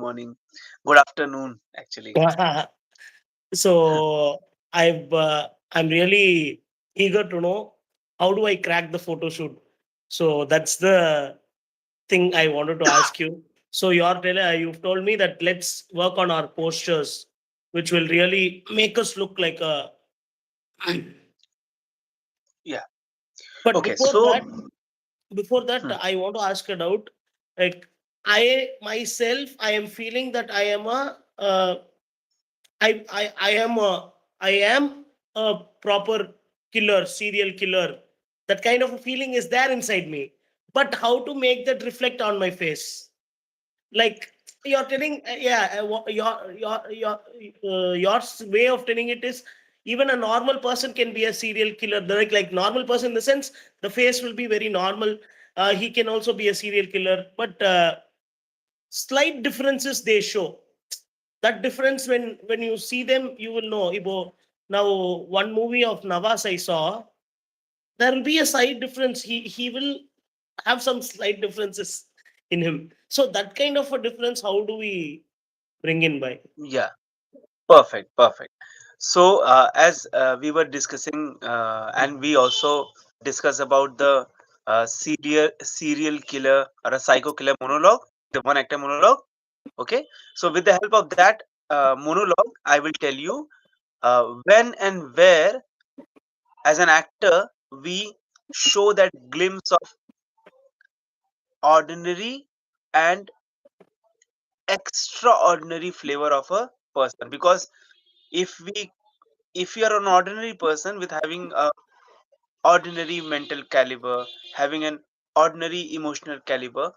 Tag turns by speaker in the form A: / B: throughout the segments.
A: morning, good afternoon, actually.
B: So I'm really eager to know how do I crack the photo shoot. So that's the thing I wanted to ask you. So you've told me that let's work on our postures, which will really make us look like a.
A: Yeah.
B: But
A: Okay. So,
B: before that,
A: hmm,
B: I want to ask a doubt. Like I myself, I am feeling that I am a I am a proper killer, serial killer. That kind of a feeling is there inside me. But how to make that reflect on my face? Like you're telling, your way of telling it is even a normal person can be a serial killer. Like normal person in the sense the face will be very normal. He can also be a serial killer, but slight differences they show. That difference, when you see them you will know. Ibo, now one movie of Navas I saw, there will be a slight difference. He will have some slight differences in him. So that kind of a difference, how do we bring in by?
A: yeah, perfect, perfect. So, as we were discussing, and we also discuss about the serial killer or a psycho killer monologue, the one actor monologue. Okay. So, with the help of that monologue, I will tell you when and where, as an actor, we show that glimpse of ordinary and extraordinary flavor of a person. Because if we if you are an ordinary person with having a ordinary mental caliber, having an ordinary emotional caliber,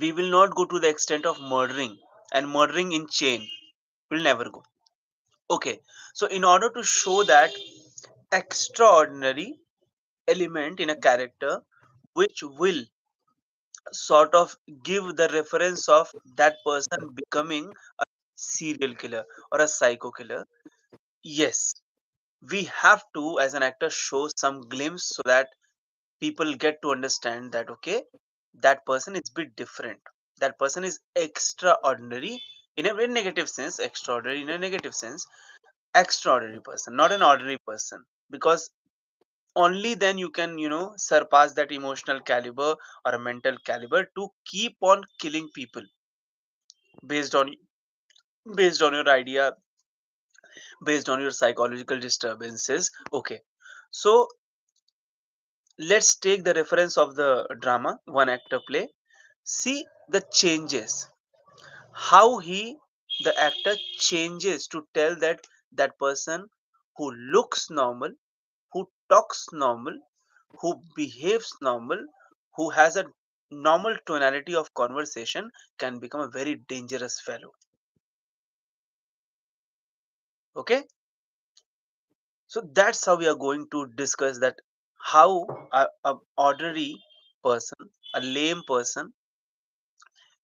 A: we will not go to the extent of murdering, and murdering in chain will never go. Okay. So in order to show that extraordinary element in a character, which will sort of give the reference of that person becoming a serial killer or a psycho killer, yes, we have to, as an actor, show some glimpse so that people get to understand that, okay, that person is bit different, that person is extraordinary, in a very negative sense, extraordinary in a negative sense, extraordinary person, not an ordinary person. Because only then you can, surpass that emotional caliber or a mental caliber to keep on killing people based on based on your idea, based on your psychological disturbances. Okay. So let's take the reference of the drama one actor play. See the changes, how the actor changes to tell that person who looks normal, who talks normal, who behaves normal, who has a normal tonality of conversation, can become a very dangerous fellow. Okay. So that's how we are going to discuss that, how a ordinary person, a lame person,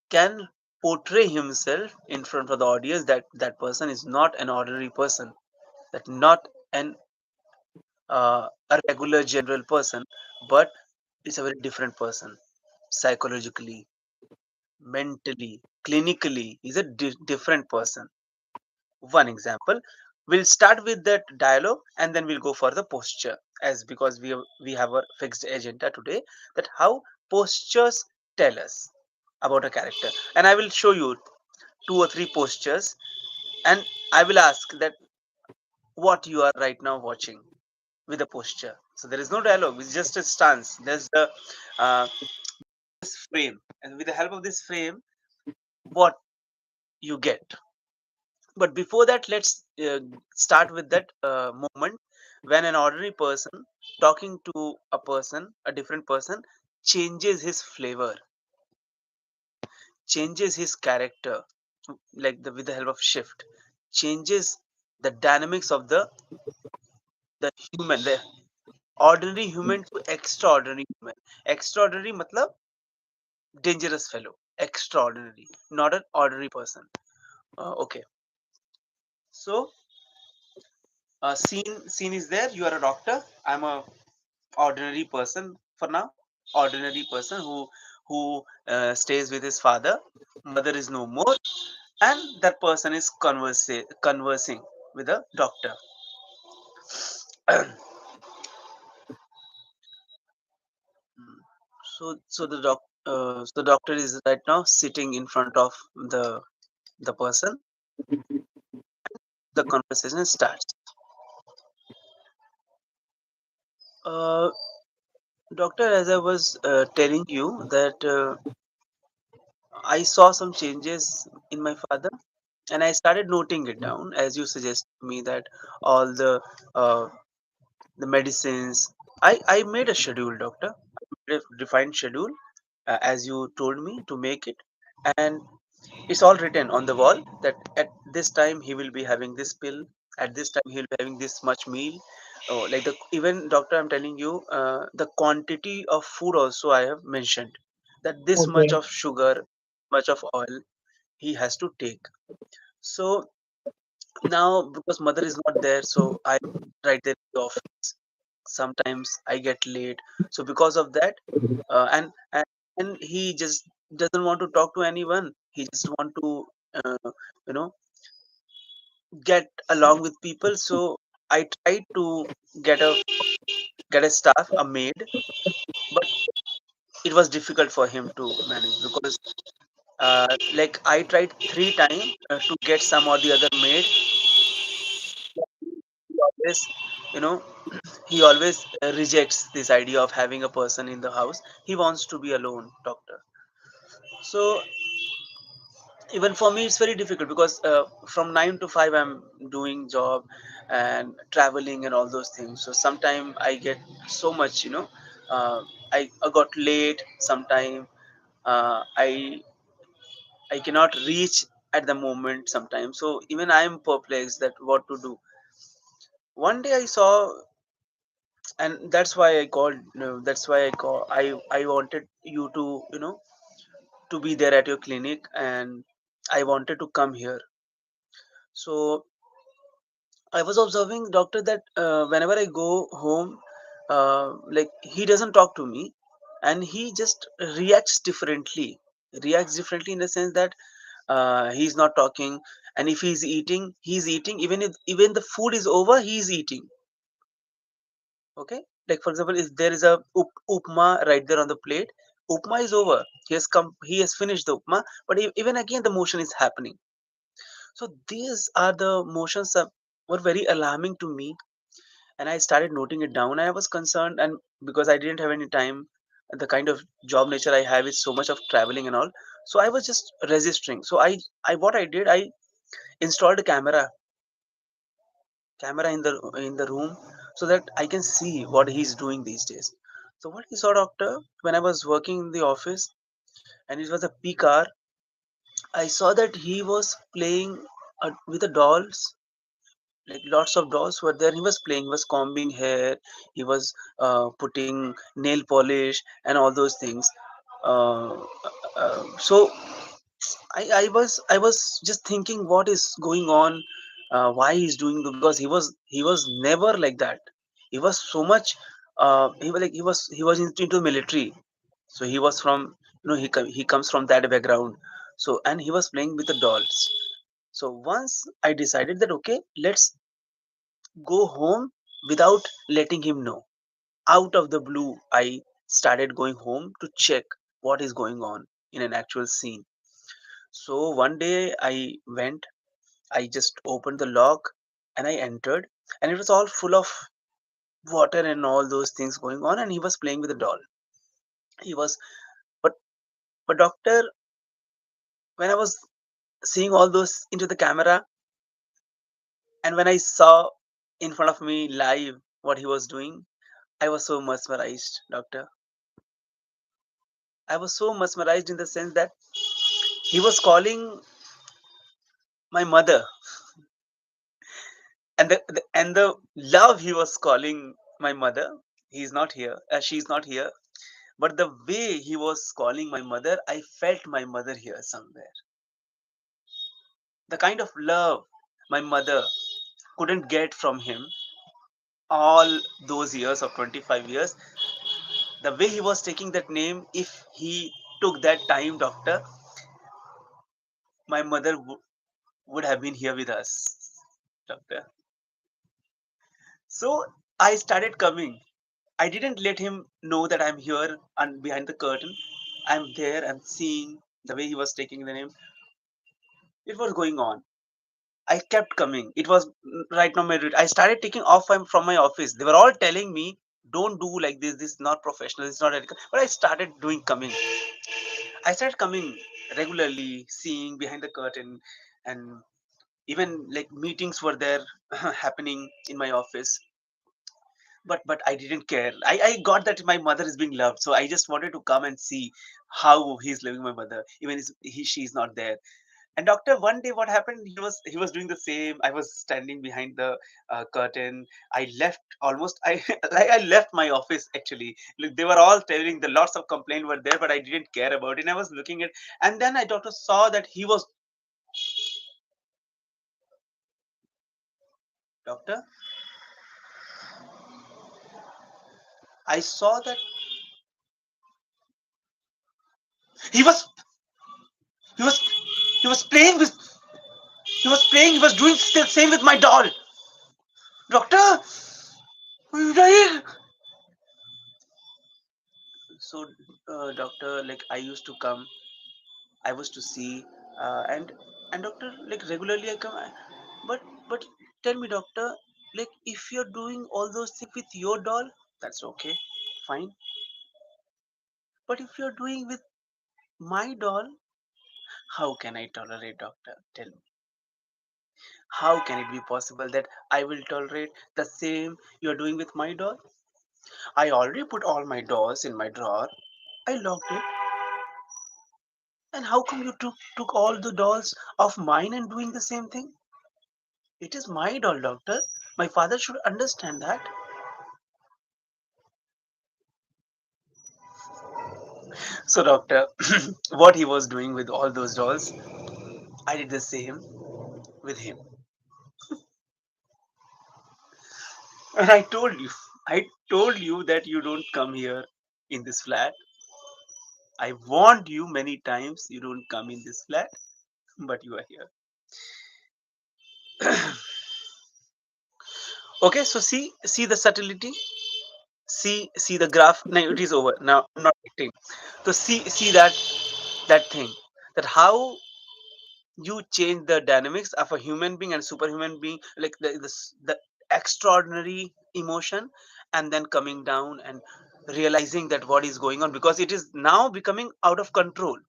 A: can portray himself in front of the audience, that that person is not an ordinary person, that not an a regular general person, but is a very different person, psychologically, mentally, clinically is a different person. One example, we'll start with that dialogue and then we'll go for the posture, as because we have a fixed agenda today, that how postures tell us about a character. And I will show you two or three postures, and I will ask that what you are right now watching with a posture. So there is no dialogue, it's just a stance. There's the uh, this frame, and with the help of this frame, what you get. But before that, let's start with that moment when an ordinary person talking to a person, a different person, changes his flavor, changes his character, like with the help of shift, changes the dynamics of the human, the ordinary human to extraordinary human. Extraordinary matlab dangerous fellow. Extraordinary, not an ordinary person. Okay. So scene is there. You are a doctor. I'm a ordinary person for now. Ordinary person who who stays with his father. Mother is no more, and that person is conversing with a doctor. So the doctor is right now sitting in front of the person. The conversation starts. uh, Doctor, as I was telling you that I saw some changes in my father, and I started noting it down as you suggested me that all uh, the medicines. I made a schedule, doctor. I made a defined schedule as you told me to make it, and it's all written on the wall that at this time he will be having this pill, at this time he'll be having this much meal. Oh, like the even doctor, I'm telling you, the quantity of food also I have mentioned, that this much
B: Okay.
A: of sugar, much of oil he has to take. So now, because mother is not there, so I right there in the office. Sometimes I get late, so because of that, and he just doesn't want to talk to anyone. He just want to uh, you know get along with people. So I tried to get a get a staff, a maid, but it was difficult for him to manage because like I tried 3 times to get some or the other maid. He always, you know, he always rejects this idea of having a person in the house. He wants to be alone, doctor. So even for me it's very difficult because from 9 to 5 I'm doing job and traveling and all those things. So sometime I get so much, I got late sometime. I cannot reach at the moment sometimes, so even I am perplexed that what to do. One day I saw, and that's why I called, that's why I wanted you to, to be there at your clinic, and I wanted to come here. So I was observing, doctor, that whenever I go home, like he doesn't talk to me, and he just reacts differently. Reacts differently in the sense that he's not talking, and if he's eating, he's eating. Even if even the food is over, he's eating. Okay, like for example, if there is a upma right there on the plate, upma is over. He has come. He has finished the upma, but even again the motion is happening. So these are the motions that were very alarming to me, and I started noting it down. I was concerned, and because I didn't have any time, the kind of job nature I have is so much of traveling and all. So I was just registering. So I what I did, I installed a camera in the room so that I can see what he's doing these days. So what he saw, doctor, when I was working in the office, and it was a peak hour, I saw that he was playing with the dolls. Like lots of dolls were there. He was playing, he was combing hair, he was putting nail polish and all those things. uh, so I was just thinking what is going on, why he's doing, because he was never like that. He was so much he was into military. So he was from, he comes from that background. So and he was playing with the dolls. So once I decided that okay, let's go home without letting him know. Out of the blue, I started going home to check what is going on in an actual scene. So one day I went, I just opened the lock and I entered, and it was all full of water and all those things going on, and he was playing with a doll. He was, but, doctor, when I was seeing all those into the camera, and when I saw in front of me live what he was doing, I was so mesmerized, doctor. I was so mesmerized in the sense that he was calling my mother, and the love he was calling my mother. He's not here. She's not here. But the way he was calling my mother, I felt my mother here somewhere. The kind of love my mother couldn't get from him all those years of 25 years. The way he was taking that name, if he took that time, doctor, my mother would have been here with us, doctor. So I started coming. I didn't let him know that I'm here and behind the curtain. I'm there and seeing the way he was taking the name. It was going on. I kept coming. It was right now my route. I started taking off from my office. They were all telling me, "Don't do like this. This is not professional. It's not ethical." But I started doing coming. I started coming regularly, seeing behind the curtain, and even like meetings were there happening in my office. But I didn't care. I got that my mother is being loved, so I just wanted to come and see how he's living my mother, even if she's not there. And doctor, one day what happened? He was doing the same. I was standing behind the curtain. I left almost. I like I left my office actually. Look, they were all telling the lots of complaint were there, but I didn't care about it. And I was looking at, and then I doctor saw that he was doctor. I saw that he was he was he was playing with he was playing. He was doing the same with my doll. Doctor, right? So, doctor, like I used to come, I was to see, and doctor, like regularly I come, but tell me, doctor, like if you're doing all those things with your doll, that's okay, fine. But if you're doing with my doll, how can I tolerate, doctor? Tell me, how can it be possible that I will tolerate the same you're doing with my doll? I already put all my dolls in my drawer. I locked it. And how come you took all the dolls of mine and doing the same thing? It is my doll, doctor. My father should understand that. So, doctor, what he was doing with all those dolls, I did the same with him. And I told you that you don't come here in this flat. I warned you many times you don't come in this flat, but you are here. Okay, so see the subtlety. See the graph. No, it is over now. I'm not acting. So see that thing, that how you change the dynamics of a human being and superhuman being, like the extraordinary emotion, and then coming down and realizing that what is going on, because it is now becoming out of control.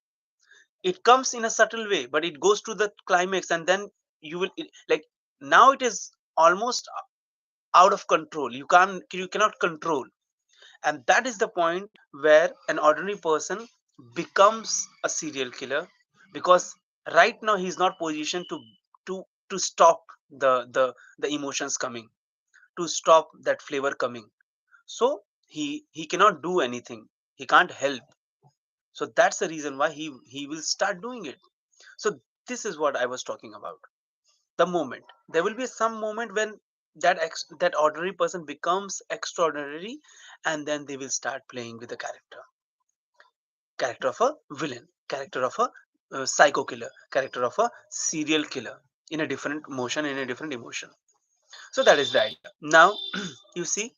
A: It comes in a subtle way, but it goes to the climax, and then like now it is almost out of control. You cannot control. And that is the point where an ordinary person becomes a serial killer, because right now he's not positioned to to stop the emotions coming, to stop that flavor coming. So he cannot do anything. He can't help. So that's the reason why he will start doing it. So this is what I was talking about. The moment there will be some moment when that ordinary person becomes extraordinary, and then they will start playing with the character of a villain, character of a psycho killer, character of a serial killer, in a different motion, in a different emotion. So that is the idea. Now you see,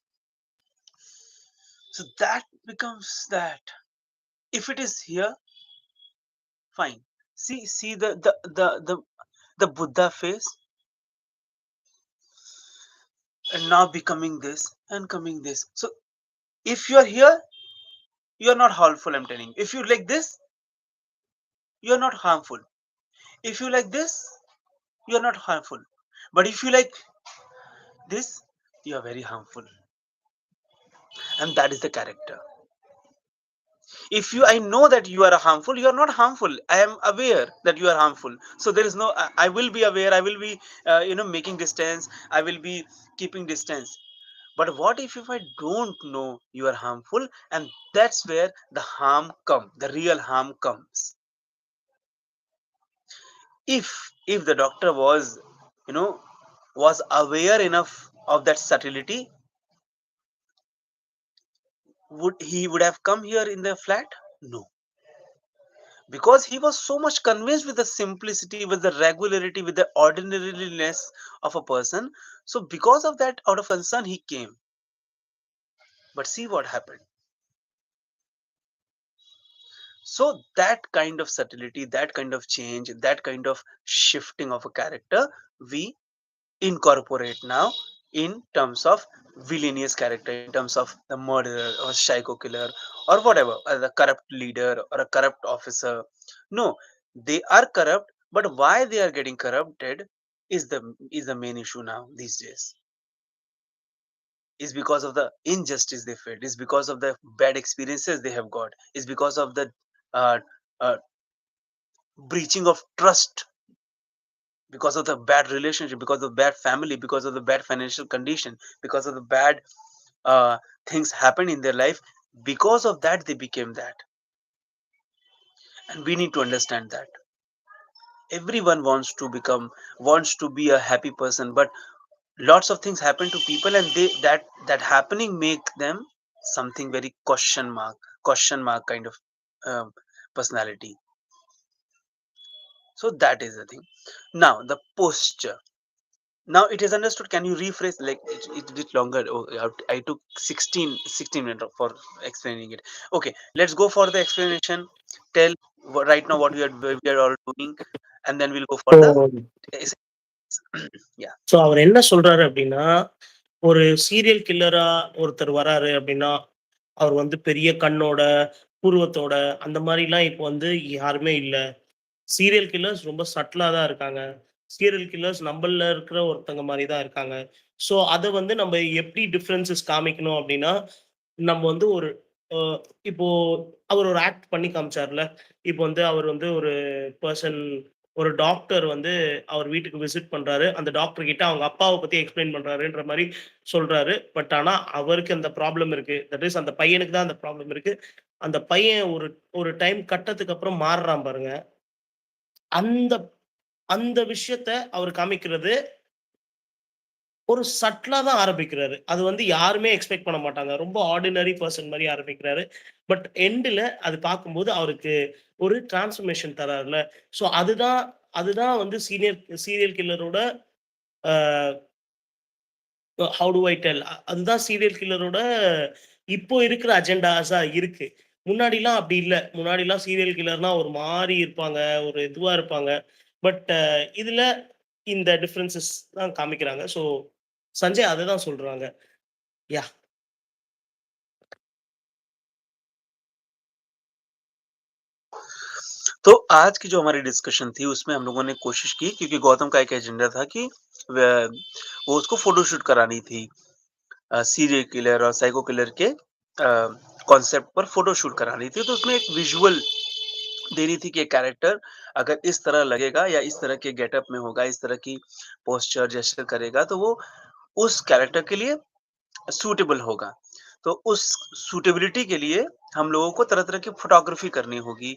A: so that becomes that. If it is here, fine. See the Buddha face, and now becoming this and coming this. So if you are here, you are not harmful. I'm telling you. If you like this, you are not harmful. If you like this, you are not harmful. But if you like this, you are very harmful. And that is the character. If you I know that you are harmful, you are not harmful. I am aware that you are harmful. So there is no I will be aware. I will be making distance. I will be keeping distance. But what if I don't know you are harmful? And that's where the harm comes, the real harm comes. If the doctor was, you know was aware enough of that subtlety, would he would have come here in the flat? No. because he was so much convinced with the simplicity, with the regularity, with the ordinariness of a person. So because of that, out of concern, he came. But see what happened. So that kind of subtlety, that kind of change, that kind of shifting of a character, we incorporate now in terms of villainous character, in terms of the murderer or psycho killer or whatever, the corrupt leader or a corrupt officer. No, they are corrupt, but why they are getting corrupted is the main issue now these days. Is because of the injustice they felt, is because of the bad experiences they have got, is because of the uh, uh, breaching of trust, because of the bad relationship, because of bad family, because of the bad financial condition, because of the bad uh, things happen in their life. Because of that, they became that, and we need to understand that everyone wants to be a happy person, but lots of things happen to people, and they that happening make them something very question mark kind of um, personality. So that is the thing. Now the posture. Now it is understood. Can you rephrase, like it's a bit longer? Oh, I took 16 minutes for explaining it. Okay, let's go for the explanation. Tell right now what we are all doing, and then we'll go for the
B: So
A: yeah.
B: So அவர் என்ன சொல்றாரு அப்படின்னா, ஒரு serial கில்லரா ஒருத்தர் வராரு அப்படின்னா, அவர் வந்து பெரிய கண்ணோட, புருவத்தோட அந்த மாரிலாம் இப்போ வந்து யாருமே இல்ல. சீரியல் கில்லர்ஸ் ரொம்ப சட்டிலா தான் இருக்காங்க. சீரியல் கில்லர்ஸ் நம்பள்ல இருக்கிற ஒருத்தங்க மாரி தான் இருக்காங்க. ஸோ அத வந்து நம்ம எப்படி டிஃபரன்ஸஸ் காமிக்கணும் அப்படின்னா, நம்ம வந்து ஒரு அ இப்போ அவர் ஒரு ஆக்ட் பண்ணி காமிச்சார்ல. இப்போ வந்து அவர் வந்து ஒரு பெர்சன் ஒரு டாக்டர் வந்து அவர் வீட்டுக்கு விசிட் பண்றாரு. அந்த டாக்டர் கிட்ட அவங்க அப்பாவ பத்தி எக்ஸ்ப்ளைன் பண்றாருன்ற மாரி சொல்றாரு. பட் ஆனா அவருக்கு அந்த ப்ராப்ளம் இருக்கு. தட் இஸ் அந்த பையனுக்கு தான் அந்த ப்ராப்ளம் இருக்கு. அந்த பையன் ஒரு ஒரு டைம் கட்டத்துக்கு அப்புறம் மாறுறான் பாருங்க. அந்த அந்த விஷயத்த அவரு காமிக்கிறது, ஒரு சட்லா தான் ஆரம்பிக்கிறாரு. அது வந்து யாருமே எக்ஸ்பெக்ட் பண்ண மாட்டாங்க. ரொம்ப ஆர்டினரி பெர்சன் மாரி ஆரம்பிக்கிறாரு. பட் எண்டுல அது பார்க்கும்போது அவருக்கு ஒரு டிரான்ஸ்ஃபர்மேஷன் தரார்ல. ஸோ அதுதான் அதுதான் வந்து சீரியல் கில்லரோட uh how do I tell? அதுதான் சீரியல் கில்லரோட இப்போ இருக்கிற அஜெண்டாஸா இருக்கு. முன்னாடிலாம் அப்படி இல்ல. முன்னாடிலாம் சீரியல் கில்லர்னா ஒரு மாரி இருப்பாங்க. ஒரு இதுவா இருப்பாங்க. பட் இதுல இந்த டிஃபரன்ஸஸ் தான் காமிக்கிறாங்க. ஸோ சஞ்சய் அததான் சொல்றாங்க. யாஹ்!
A: तो आज की जो हमारी डिस्कशन थी उसमें हम लोगों ने कोशिश की, क्योंकि गौतम का एक एजेंडा था कि वो उसको फोटोशूट करानी थी, सीरियल किलर और साइको किलर के कॉन्सेप्ट पर फोटोशूट करानी थी। तो उसमें एक विजुअल देनी थी कि कैरेक्टर अगर इस तरह लगेगा या इस तरह के गेटअप में होगा, इस तरह की पोस्चर जेस्चर करेगा, तो वो उस कैरेक्टर के लिए सूटेबल होगा। तो उस सूटेबिलिटी के लिए हम लोगों को तरह तरह की फोटोग्राफी करनी होगी,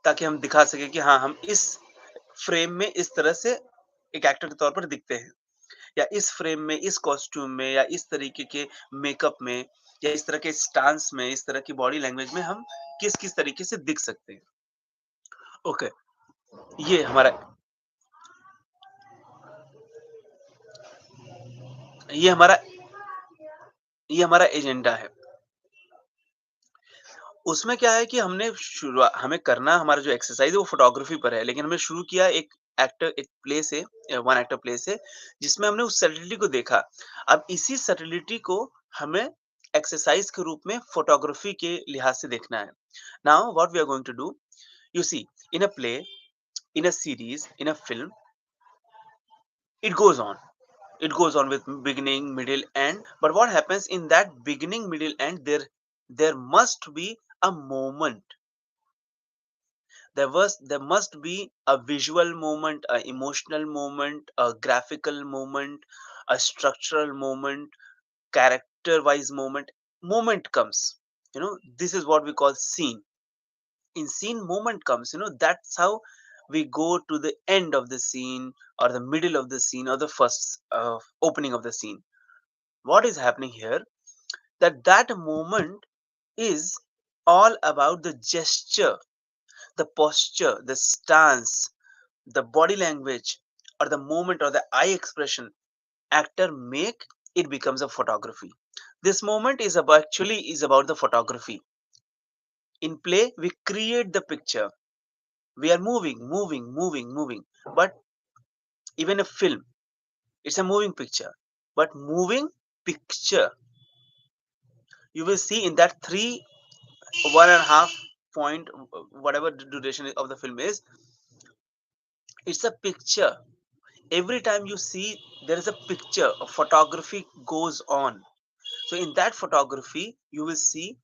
A: ताकि हम दिखा सकें कि हाँ, हम इस फ्रेम में इस तरह से एक एक्टर के तौर पर दिखते हैं, या इस फ्रेम में, इस कॉस्ट्यूम में, या इस तरीके के मेकअप में, या इस तरह के स्टांस में, इस तरह की बॉडी लैंग्वेज में हम किस-किस तरीके से दिख सकते हैं। ओके, ये हमारा ये हमारा ये हमारा एजेंडा है। उसमें क्या है कि हमें करना, हमारा जो एक्सरसाइज़ है वो फ़ोटोग्राफ़ी पर है, लेकिन हमने शुरू किया एक प्ले से, वन एक्टर प्ले से, जिसमें हमने उस सटिलिटी को देखा। अब इसी सटिलिटी को हमें एक्सरसाइज़ के रूप में फ़ोटोग्राफ़ी के लिहाज़ से देखना है। Now what we are going to do, you see, in a play, in a series, in a film, it goes on. It goes on with beginning, middle, end. But what happens in that beginning, middle, end? There must be a moment. There must be a visual moment, a emotional moment, a graphical moment, a structural moment, character wise moment. Moment comes. This is what we call scene. In scene, moment comes. That's how we go to the end of the scene, or the middle of the scene, or the first opening of the scene. What is happening here, that moment is all about the gesture, the posture, the stance, the body language, or the movement or the eye expression actor make, it becomes a photography. This moment is about, actually is about the photography. In play, we create the picture. We are moving. But even a film, it's a moving picture. But moving picture, you will see in that 1.5 point, whatever the duration of the film is, it's a picture. Every time you see, there is a picture, a photography goes on. So in that photography, you will see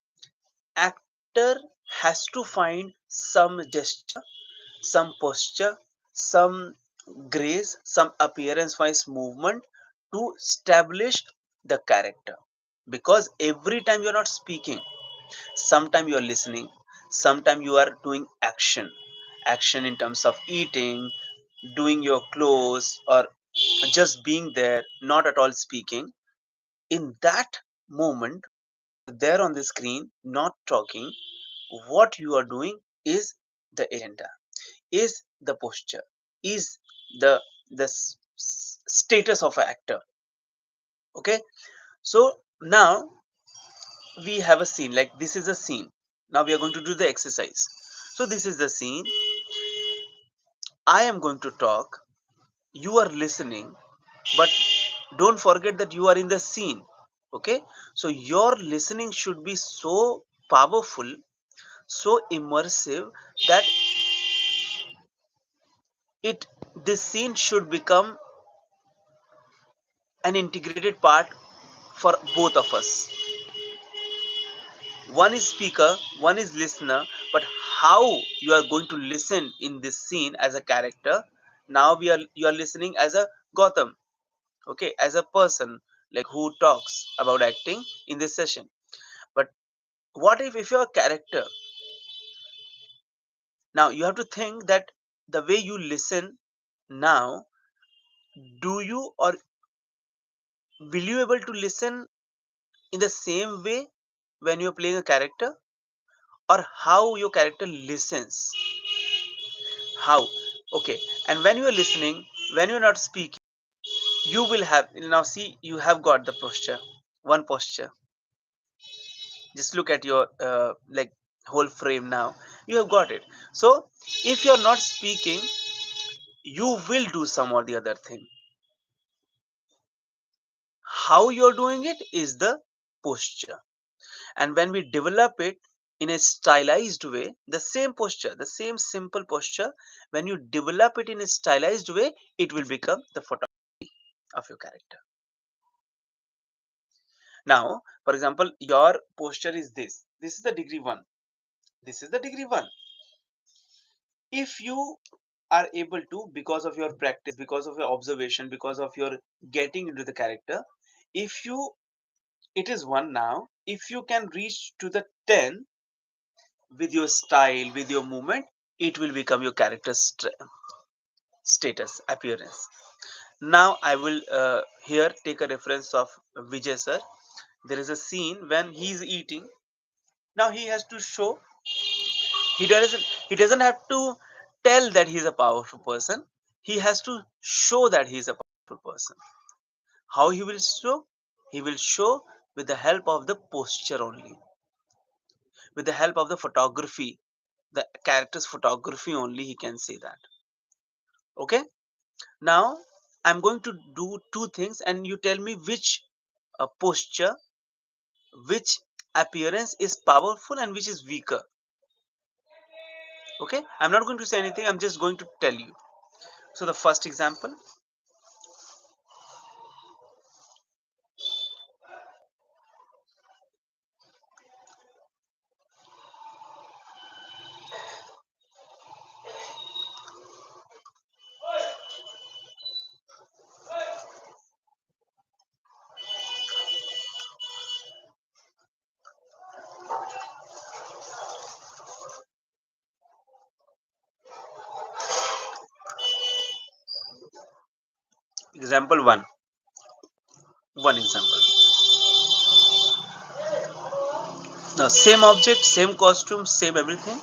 A: actor has to find some gesture, some posture, some grace, some appearance wise movement to establish the character. Because every time you're not speaking, sometime you are listening, sometime you are doing action in terms of eating, doing your clothes, or just being there, not at all speaking. In that moment, when you are there on the screen, not talking, what you are doing is the agenda, is the posture, is the status of an actor. Okay, so now we have a scene, like this is a scene. Now we are going to do the exercise. So this is the scene. I am going to talk, you are listening, but don't forget that you are in the scene. Okay, so your listening should be so powerful, so immersive, that it this scene should become an integrated part for both of us. One is speaker, one is listener, but how you are going to listen in this scene as a character. Now you are listening as a Gotham, okay, as a person, like who talks about acting in this session. But what if you're a character? Now you have to think that the way you listen now, do you or will you able to listen in the same way when you're playing a character, or how your character listens? How? Okay, and when you are listening, when you're not speaking, you will have, now see, you have got the posture, one posture. Just look at your like whole frame. Now you have got it. So if you're not speaking, you will do some or the other thing. How you're doing it is the posture. And when we develop it in a stylized way, the same posture, the same simple posture, when you develop it in a stylized way, it will become the photography of your character. Now, for example, your posture is this. This is the degree 1. This is the degree 1. If you are able to, because of your practice, because of your observation, because of your getting into the character, if you, it is 1 now. If you can reach to the 10 with your style, with your movement, it will become your character status, appearance. Now I will here take a reference of Vijay sir. There is a scene when he is eating. Now he has to show, he doesn't he doesn't have to tell that he is a powerful person. He has to show that he is a powerful person. How he will show? He will show with the help of the posture only, with the help of the photography, the character's photography only. He can say that. Okay. Now I'm going to do two things, and you tell me which posture, which appearance is powerful and which is weaker. Okay, I'm not going to say anything, I'm just going to tell you. So the first example, example one example. Now same object, same costume, same everything.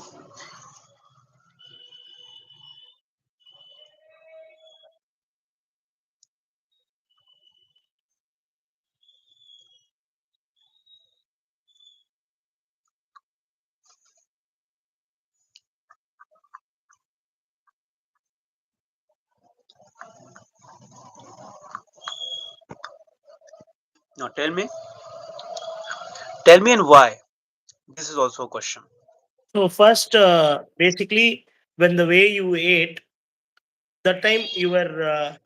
A: Now tell me and why. This is also a question.
B: So first, basically, when the way you ate, that time you were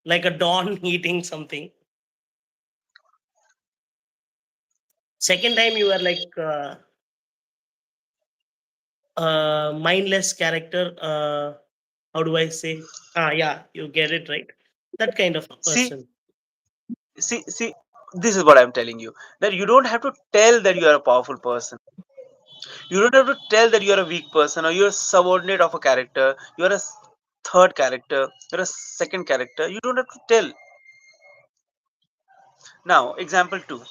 B: like a don eating something. Second time you were like mindless character. How do I say? Yeah, you get it right. That kind of a
A: See,
B: person.
A: see, this is what I'm telling you. That you don't have to tell that you are a powerful person. You don't have to tell that you are a weak person or you're a subordinate of a character. You're a third character. You're a second character. You don't have to tell. Now, example two.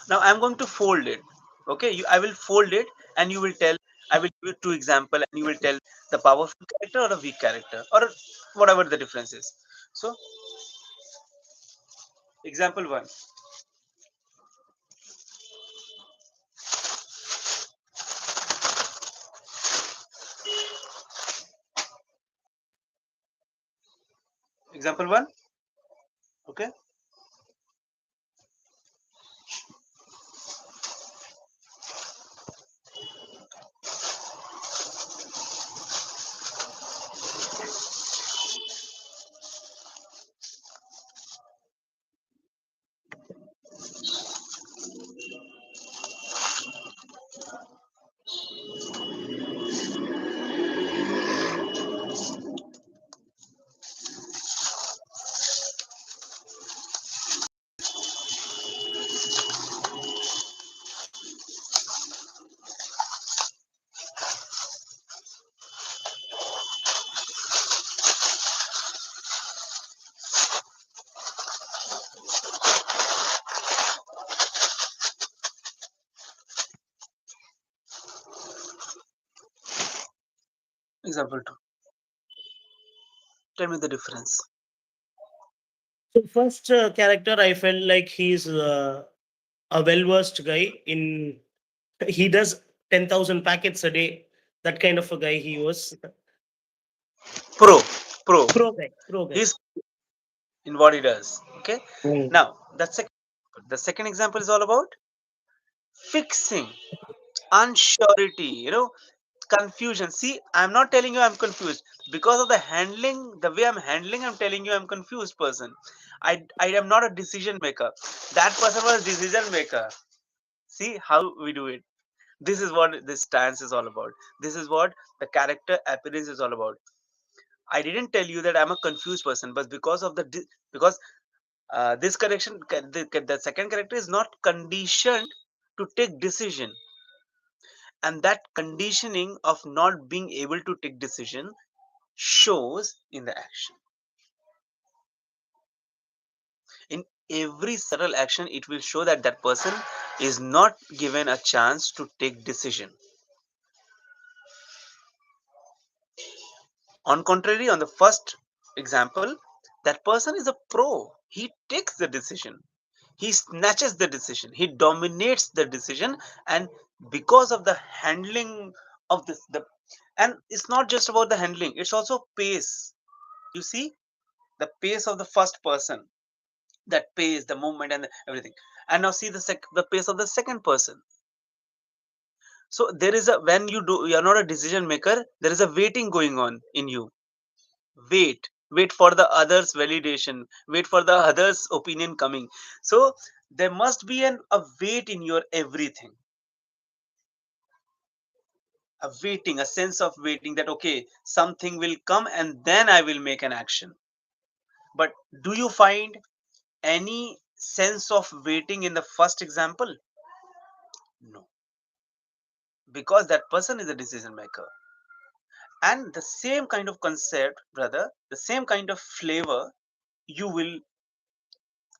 A: Now I'm going to fold it. Okay, I will fold it and you will tell. I will give you two example and you will tell the powerful character or a weak character or whatever the difference is. So, example one. Example one. Okay. Example two. Tell me the difference.
B: So first character, I felt like he's a well-versed guy in. He does 10,000 packets a day. That kind of a guy he was.
A: Pro, pro.
B: Pro guy, pro guy.
A: He's in what he does. Okay.
B: Mm.
A: Now the second example is all about fixing unsurety. Confusion. See, I'm not telling you I'm confused because of the handling, the way I'm handling. I'm telling you I'm confused person. I am not a decision maker. That person was decision maker. See how we do it. This is what this stance is all about. This is what the character appearance is all about. I didn't tell you that I'm a confused person, but because of because this correction, the second character is not conditioned to take decision, and that conditioning of not being able to take decision shows in the action. In every subtle action, it will show that that person is not given a chance to take decision. On contrary, on the first example, that person is a pro. He takes the decision. He snatches the decision. He dominates the decision, and because of the handling of this, and it's not just about the handling. It's also pace. You see the pace of the first person, that pace, the movement, and everything. And now see the pace of the second person. So there is a when you are not a decision maker. There is a waiting going on in you. Wait for the others validation, wait for the others opinion coming. So there must be a wait in your everything, a waiting, a sense of waiting, that okay, something will come and then I will make an action. But do you find any sense of waiting in the first example? No, because that person is a decision maker. And the same kind of concept, brother, the same kind of flavor you will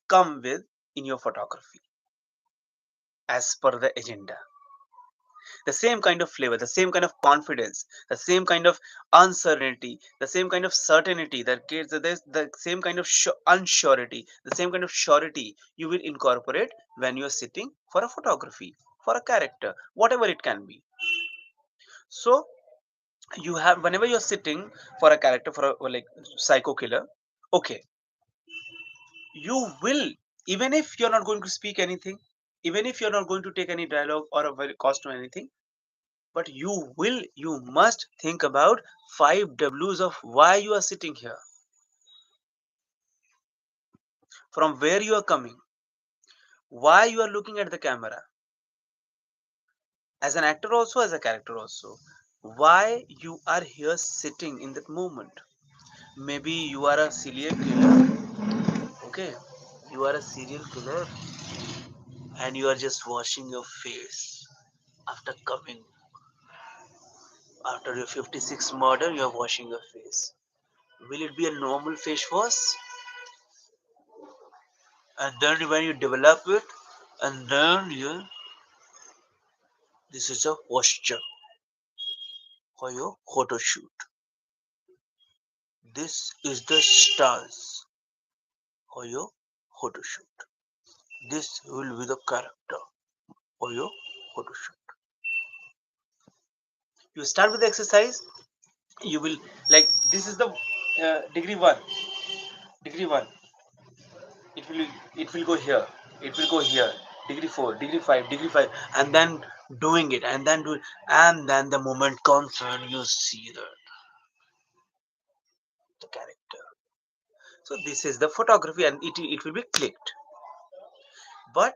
A: come with in your photography as per the agenda. The same kind of flavor, the same kind of confidence, the same kind of uncertainty, the same kind of certainty that gives the same kind of unsurety, the same kind of surety you will incorporate when you are sitting for a photography, for a character, whatever it can be. So you have, whenever you're sitting for a character, for a like psycho killer, okay, you will, even if you're not going to speak anything, even if you're not going to take any dialogue or a very cost or anything, but you must think about 5 W's of why you are sitting here, from where you are coming, why you are looking at the camera, as an actor also, as a character also, why you are here sitting in that moment. Maybe you are a serial killer. Okay, you are a serial killer and you are just washing your face after coming, after your 56 murder, you are washing your face. Will it be a normal face wash? And then when you develop it, and then you, this is a posture for your photo shoot. This is the stance for your photo shoot. This will be the character for your photo shoot. You start with the exercise. You will, like, this is the degree one. Degree one. It will it will go here. It will go here. Degree four. Degree five. Degree five. And then doing it. And then do it. And then the moment comes and you see the character. So this is the photography, and it will be clicked. But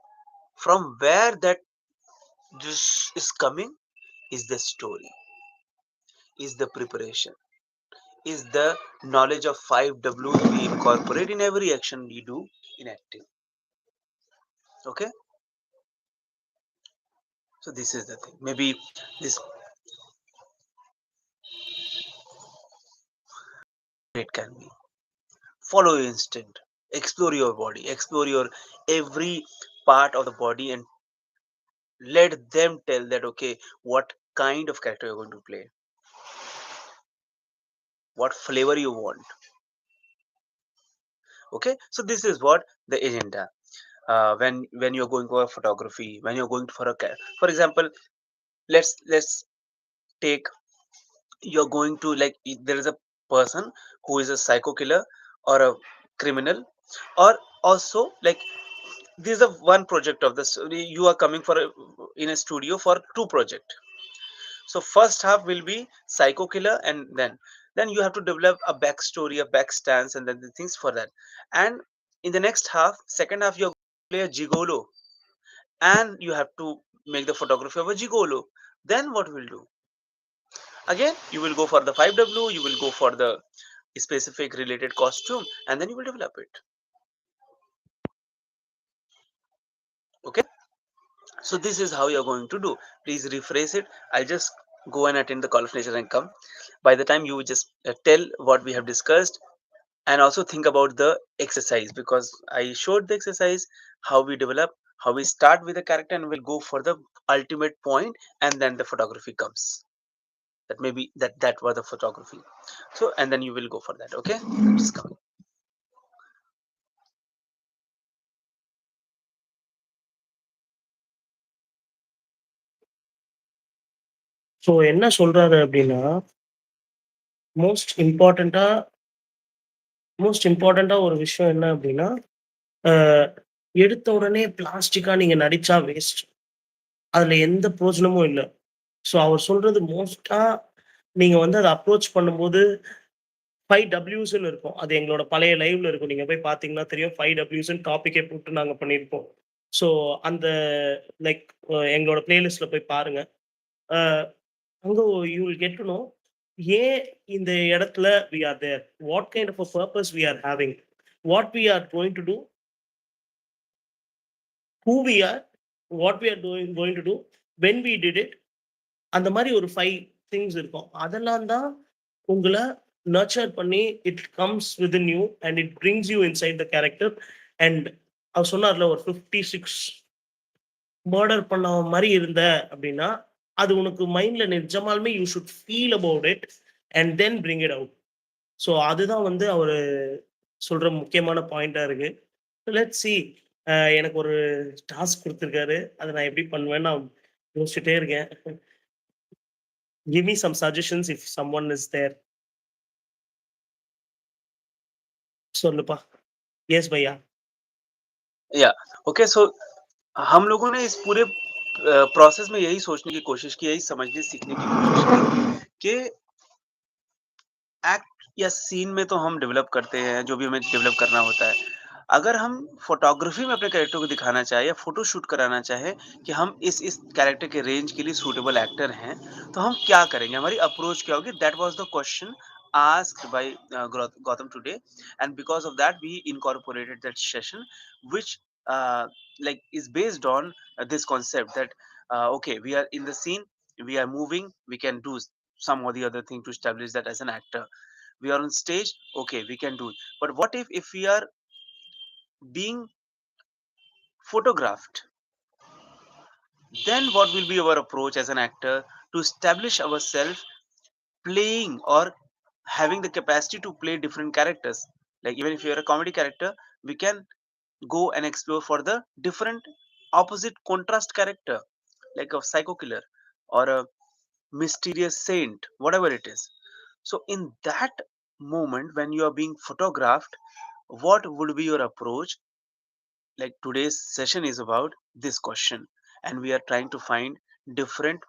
A: from where that this is coming is the story, is the preparation, is the knowledge of 5 W's we incorporate in every action we do in acting. Okay, so this is the thing. Maybe this, it can be follow your instinct, explore your body, explore your every part of the body, and let them tell that okay, what kind of character you're going to play, what flavor you want. Okay, so this is what the agenda. When you're going for photography, when you're going for for example, let's take, you're going to, like, there is a person who is a psycho killer or a criminal, or also like this is a one project of this, you are coming for in a studio for two project. So first half will be psycho killer, and then you have to develop a backstory, a back stance, and then the things for that. And in the next half, second half, you're play a gigolo, and you have to make the photography of a gigolo. Then what we'll do, again you will go for the 5W, you will go for the specific related costume, and then you will develop it. Okay, so this is how you're going to do. Please rephrase it. I'll just go and attend the call of nature and come. By the time, you just tell what we have discussed, and also think about the exercise, because I showed the exercise, how we develop, how we start with the character, and we'll go for the ultimate point, and then the photography comes. That maybe that was the photography. So, and then you will go for that. Okay, just come.
B: So என்ன சொல்றாரு அப்படின்னா, most இம்பார்ட்டன்ட்டா most இம்பார்ட்டன்ட்டா ஒரு விஷயம் என்ன அப்படின்னா, அ எடுத்த உடனே பிளாஸ்டிக்கா நீங்க நடிச்சா வேஸ்ட். அதுல எந்த பிரயோஜனமும் இல்ல. ஸோ அவர் சொல்றது மோஸ்ட்டா நீங்க வந்து அத அப்ரோச் பண்ணும்போது 5 டபிள்யூஸ்ன்னு இருக்கும். அது எங்களோட பழைய லைவ்ல இருக்கும். நீங்க போய் பார்த்தீங்கன்னா தெரியும். 5 டபிள்யூஸ்ன்னு டாபிக்கே போட்டு நாங்க பண்ணியிருப்போம். ஸோ அந்த லைக் எங்களோட பிளேலிஸ்ட்ல போய் பாருங்க. அ அங்க you will get to know ஏன் இந்த இடத்துல we are there. What kind of a purpose we are having. What we are going to do. Who we are. What we are going to do. When we did it. அந்த மாரி ஒரு 5 things இருக்கும். அதெல்லாம் தான் உங்கள nurture பண்ணி it comes within you and it brings you inside the character. And அவர் சொன்னார்ல ஒரு 56 மர்டர் பண்ண மாரி இருந்த அப்படின்னா, அது உனக்கு மைண்ட்ல நிஜமாலுமே you should feel about it and then bring it out. So அதுதான் வந்து அவரு சொல்ற முக்கியமான பாயிண்ட்டா இருக்கு. Let's see. எனக்கு ஒரு டாஸ்க் குடுத்துருக்காரு. அத நான் எப்படி பண்ணுவேன்னு நான் யோசிச்சுட்டே இருக்கேன். Give me some suggestions if someone is there. சொல்லுப்பா. எஸ் பையா.
A: या ओके सो हम लोगों ने इस पूरे प्रोसेस में यही सोचने की कोशिश की, यही समझने सीखने की कोशिश की कि एक्ट या सीन में तो हम डेवलप करते हैं, जो भी हमें डेवलप करना होता है। अगर हम फ़ोटोग्राफ़ी में अपने कैरेक्टर को दिखाना चाहें या फ़ोटो शूट कराना चाहें कि हम इस कैरेक्टर के रेंज के लिए सूटेबल एक्टर हैं, तो हम क्या करेंगे? हमारी अप्रोच क्या होगी? That was the question asked by Gautam today, and because of that, we incorporated that session, which like is based on this concept that okay, we are in the scene, we are moving, we can do some or the other thing to establish that as an actor. We are on stage, okay, we can do it. But what if we are being photographed? Then what will be our approach as an actor to establish ourselves playing or having the capacity to play different characters? Like even if you're a comedy character, we can go and explore for the different opposite contrast character, like a psycho killer or a mysterious saint, whatever it is. So in that moment when you are being photographed, what would be your approach? Like today's session is about this question, and we are trying to find different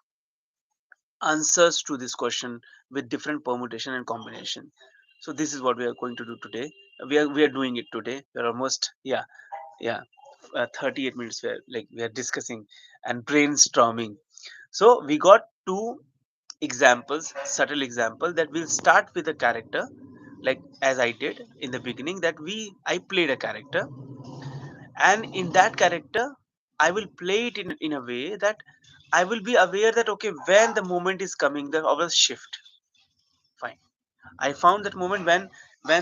A: answers to this question with different permutation and combination. So this is what we are going to do today. We are doing it today. We're almost, yeah 38 minutes where like we are discussing and brainstorming. So we got two examples, subtle example, that we'll start with a character, like as I did in the beginning, that I played a character, and in that character I will play it in a way that I will be aware that okay, when the moment is coming, the of a shift. Fine, I found that moment when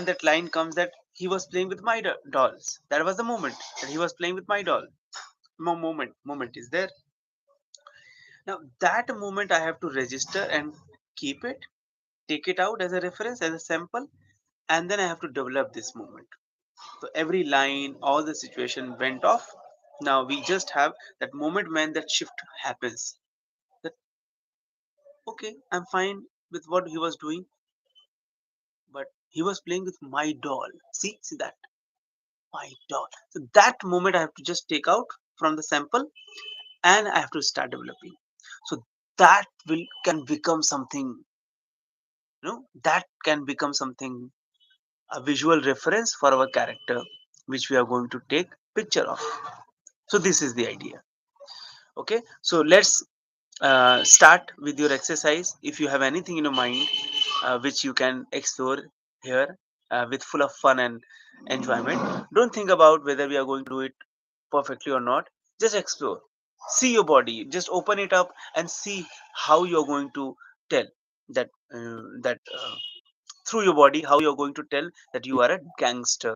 A: that line comes that he was playing with my dolls. That was the moment that he was playing with my doll. Moment is there. Now that moment I have to register and keep it, take it out as a reference, as a sample, and then I have to develop this moment. So every line, all the situation went off. Now we just have that moment when that shift happens. That okay, I'm fine with what he was doing, but he was playing with my doll. See that my doll. So that moment I have to just take out from the sample, and I have to start developing. So that will can become something. That can become something, a visual reference for our character, which we are going to take picture of. So this is the idea. Okay, so let's start with your exercise. If you have anything in your mind which you can explore here with full of fun and enjoyment, don't think about whether we are going to do it perfectly or not. Just explore, see your body, just open it up and see how you're going to tell that through your body, how you're going to tell that you are a gangster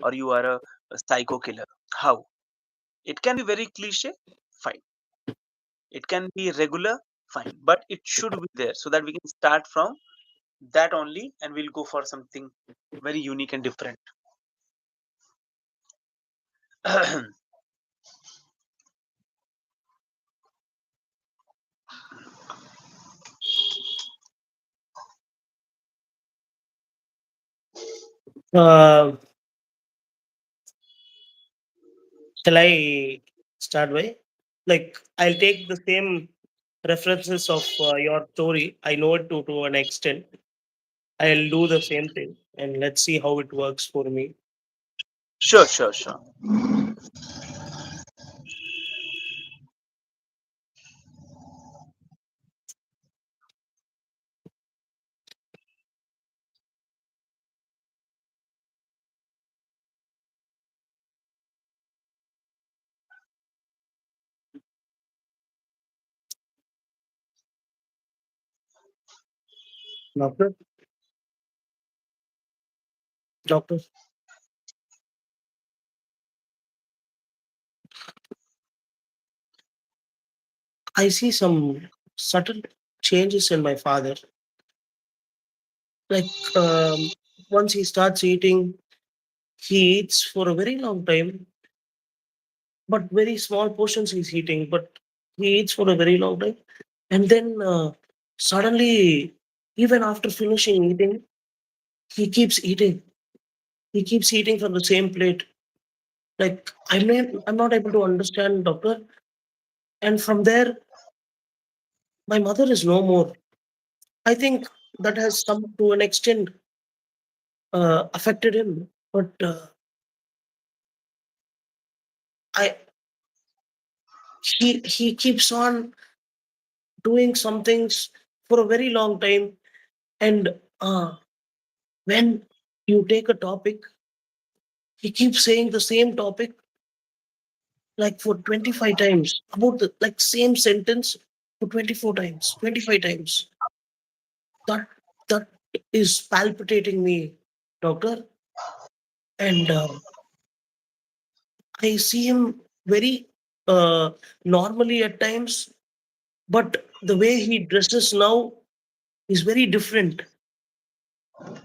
A: or you are a psycho killer. How? It can be very cliche, fine. It can be regular, fine, but it should be there so that we can start from that only, and we'll go for something very unique and different.
B: Uh, shall I start by? Like, I'll take the same references of your story. I know it to an extent. I'll do the same thing and let's see how it works for me.
A: Sure, sure, sure.
B: Doctor, doctor, I see some subtle changes in my father. Like, once he starts eating, he eats for a very long time, but very small portions he's eating, but he eats for a very long time. And then suddenly, even after finishing eating, he keeps eating. He keeps eating from the same plate. Like I'm not able to understand, doctor. And from there, my mother is no more. I think that has some to an extent affected him. But I he keeps on doing some things for a very long time. And when you take a topic, he keeps saying the same topic like for 25 times about the like same sentence for 24 times, 25 times. That that is palpitating me, doctor. And I see him very normally at times, but the way he dresses now is very different.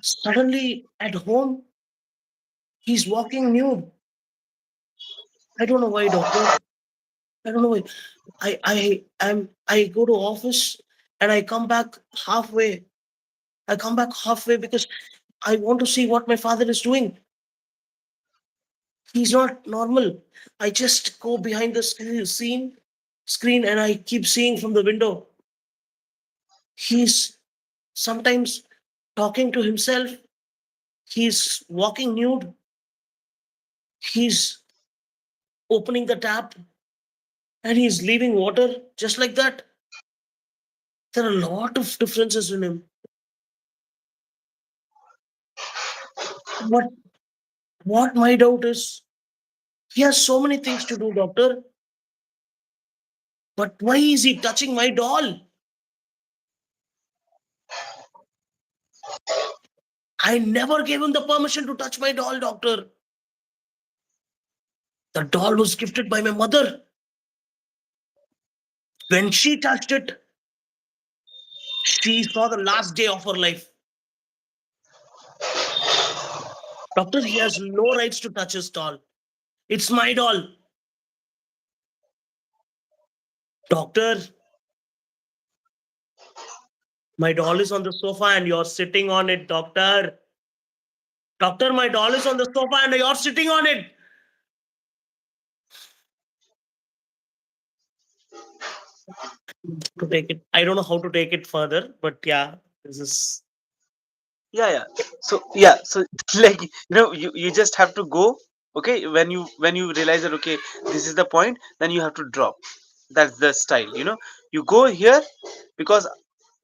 B: Suddenly at home, he's walking nude. I don't know why, doctor. I don't know why. I go to office and I come back halfway. I come back halfway because I want to see what my father is doing. He's not normal. I just go behind the screen and I keep seeing from the window. He's sometimes talking to himself. He's walking nude. He's opening the tap and he's leaving water just like that. There are a lot of differences in him. What what my doubt is, he has so many things to do, doctor. But why is he touching my doll? I never gave him the permission to touch my doll, doctor. The doll was gifted by my mother. When she touched it, she saw the last day of her life. Doctor, he has no rights to touch his doll. It's my doll. Doctor, my doll is on the sofa and you're sitting on it, doctor. Doctor, my doll is on the sofa and you're sitting on it. To take it, I don't know how to take it further, but yeah, this is.
A: Yeah. So like you just have to go. Okay, when you realize that, okay, this is the point, then you have to drop. That's the style. You go here, because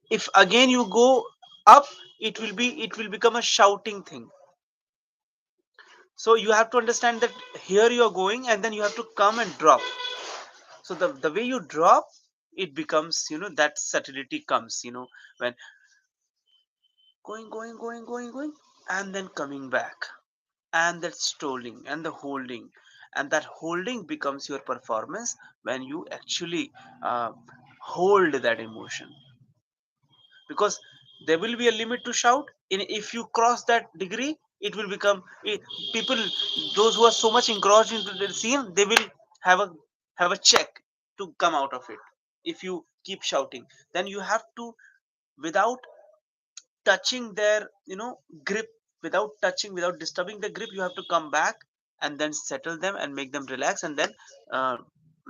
A: if again you go up, it will become a shouting thing. So you have to understand that here you are going, and then you have to come and drop. So the way you drop, it becomes, that subtlety comes, when going, and then coming back, and that strolling and the holding, and that holding becomes your performance when you actually hold that emotion. Because there will be a limit to shout. If you cross that degree, it will become, people, those who are so much engrossed into the scene, they will have a check to come out of it. If you keep shouting, then you have to, without touching their, grip, without disturbing the grip, you have to come back and then settle them and make them relax, and then uh,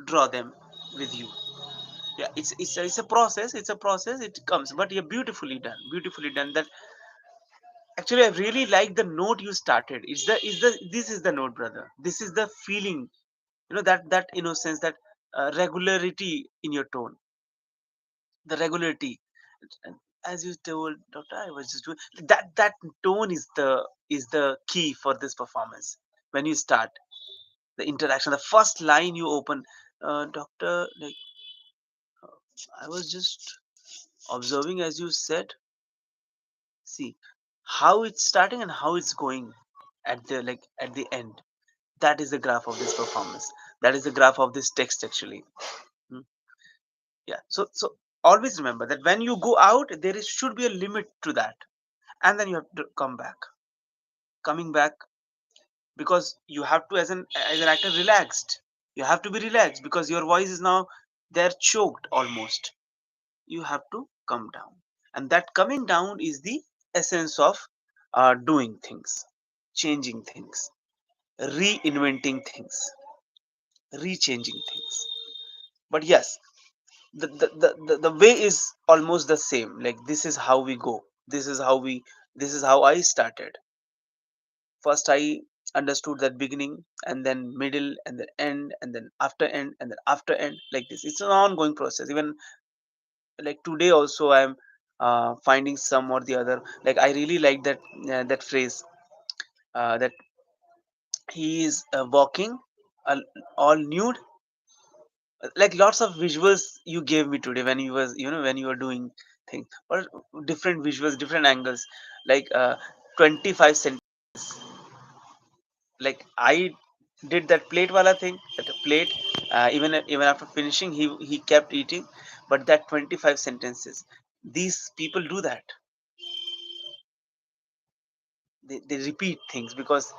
A: draw them with you. Yeah, it's a process, it comes, but yeah, beautifully done. That actually, I really like the note you started. This is the note, brother. This is the feeling, that innocence, that regularity in your tone, the regularity. And as you told, doctor, I was just doing that tone is the key for this performance. When you start the interaction, the first line you open, doctor, like, I was just observing as you said. See how it's starting and how it's going at the end. That is the graph of this performance. That is the graph of this text actually. Hmm. Yeah. So always remember that when you go out, should be a limit to that, and then you have to come back. Coming back, because you have to, as an actor, relaxed. You have to be relaxed because your voice is now they're choked almost. You have to come down, and that coming down is the essence of doing things, changing things. reinventing things, rechanging things. But yes, the way is almost the same. Like this is how we go. This is how I started. First I understood that beginning, and then middle, and then end, and then after end, and then after end, like this. It's an ongoing process. Even like today also I'm finding some or the other. Like I really like that that phrase, that he is walking uh, all nude. Like lots of visuals you gave me today when you was, when you were doing things, or different visuals, different angles. Like 25 centimeters. Like I did that plate wala thing, that plate, even after finishing, he kept eating. But that 25 sentences, these people do that. They repeat things because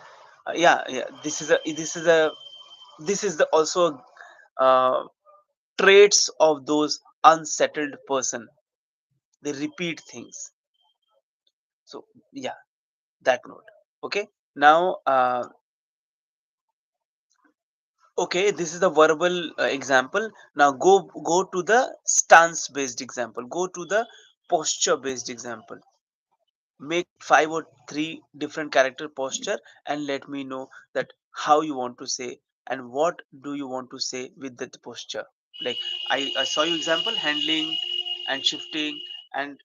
A: yeah, this is the also uh, traits of those unsettled person. They repeat things. So yeah, that note. Okay, now okay, this is the verbal example. Now go to the stance based example, go to the posture based example. Make 5 or 3 different character posture, and let me know that how you want to say, and what do you want to say with that posture. Like I saw you example handling and shifting and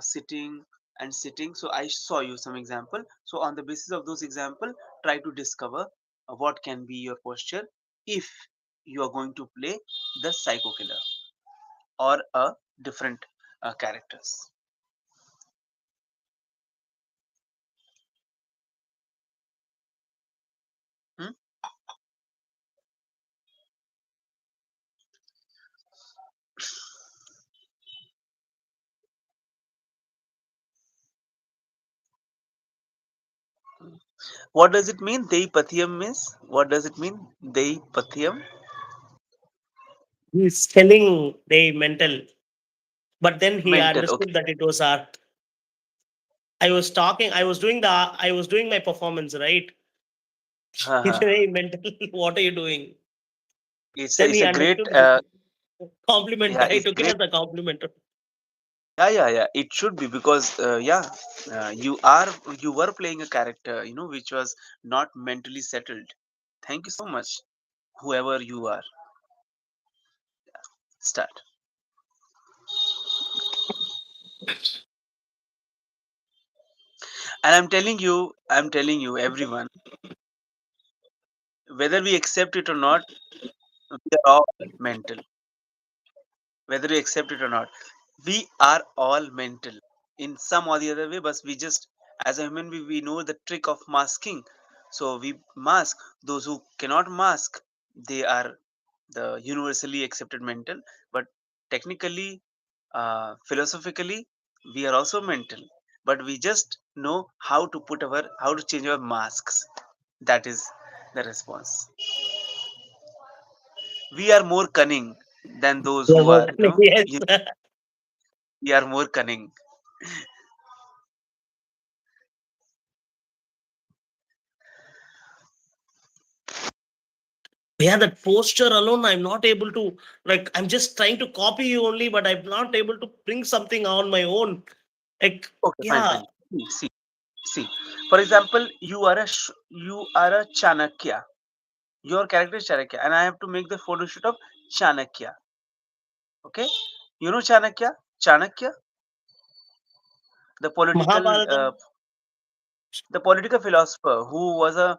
A: sitting and sitting. So I saw you some example. So on the basis of those example, try to discover what can be your posture if you are going to play the psycho killer or a different characters. Hmm? What does it mean? Deipathyam means? What does it mean? Deipathyam?
B: He's telling they mental, but then he
A: Mental.
B: understood
A: Okay.
B: that it was art. I was talking, I was doing my performance, right? He
A: Haha.
B: said, hey, mental, what are you doing? Then
A: It's
B: he
A: a great,
B: understood. Compliment.
A: yeah,
B: I
A: it's
B: took it
A: great.
B: as a compliment.
A: Yeah. It should be because, yeah, you were playing a character, which was not mentally settled. Thank you so much, whoever you are. Start. And I'm telling you, everyone, whether we accept it or not, we are all mental. Whether we accept it or not, we are all mental in some or the other way. But we just, as a human being, we know the trick of masking. So we mask those who cannot mask. They are the universally accepted mental. But technically, philosophically, we are also mental. But we just know how to change our masks. That is the response. We are more cunning than those
B: Yeah,
A: who
B: more
A: are,
B: than- yes.
A: we are more cunning.
B: Yeah, that posture alone, I'm not able to, like, I'm just trying to copy you only, but I'm not able to bring something on my own. Like,
A: Okay, fine,
B: yeah,
A: fine. See. For example, you are a Chanakya. Your character is Chanakya, and I have to make the photo shoot of Chanakya. Okay, you know Chanakya, Chanakya, the
B: Mahabharata.
A: political philosopher who was a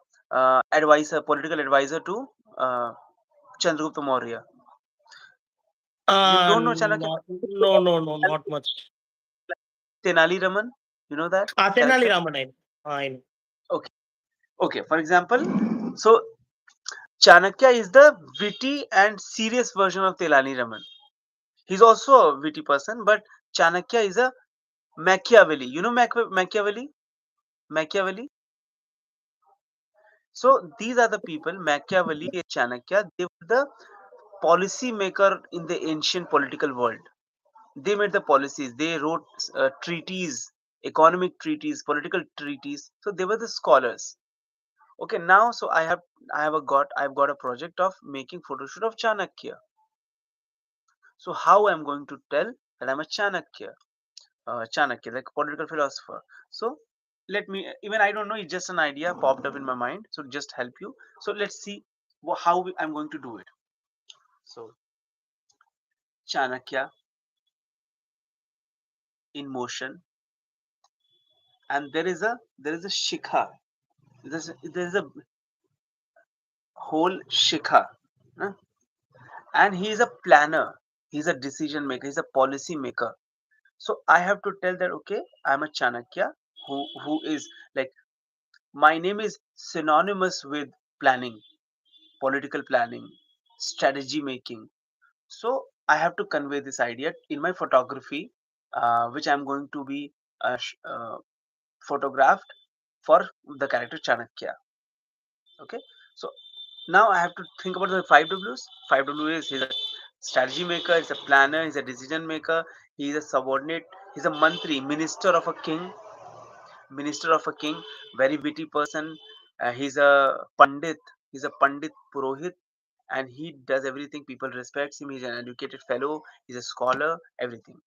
A: political advisor to uh, Chandragupta Maurya. You don't know Chanakya?
B: Not much.
A: Tenali Raman, you know that
B: Tenali
A: character?
B: Raman, I know.
A: Okay, okay. For example, so Chanakya is the witty and serious version of Telani Raman. He's also a witty person, but Chanakya is a Machiavelli. You know Machiavelli? Machiavelli. So these are the people, Machiavelli and Chanakya. They were the policy maker in the ancient political world. They made the policies. They wrote treaties, economic treaties, political treaties. So they were the scholars. Okay, now so I've got a project of making photoshoot of Chanakya. So how I'm going to tell that I'm a Chanakya, like political philosopher. So let me, even I don't know, it's just an idea popped up in my mind. So just help you. So let's see I'm going to do it. So Chanakya in motion, and there is a shikha. There is a whole shikha, huh? And he is a planner. He's a decision maker. He's a policy maker. So I have to tell that okay, I'm a Chanakya who is like my name is synonymous with planning, political planning, strategy making. So I have to convey this idea in my photography, which I'm going to be photographed for the character Chanakya. Okay, so now I have to think about the five W's. Five W is he's a strategy maker, he's a planner, he's a decision maker, he's a subordinate, he's a mantri, minister of a king, very witty person. He's a pandit purohit, and he does everything. People respect him. He's an educated fellow. He's a scholar. Everything,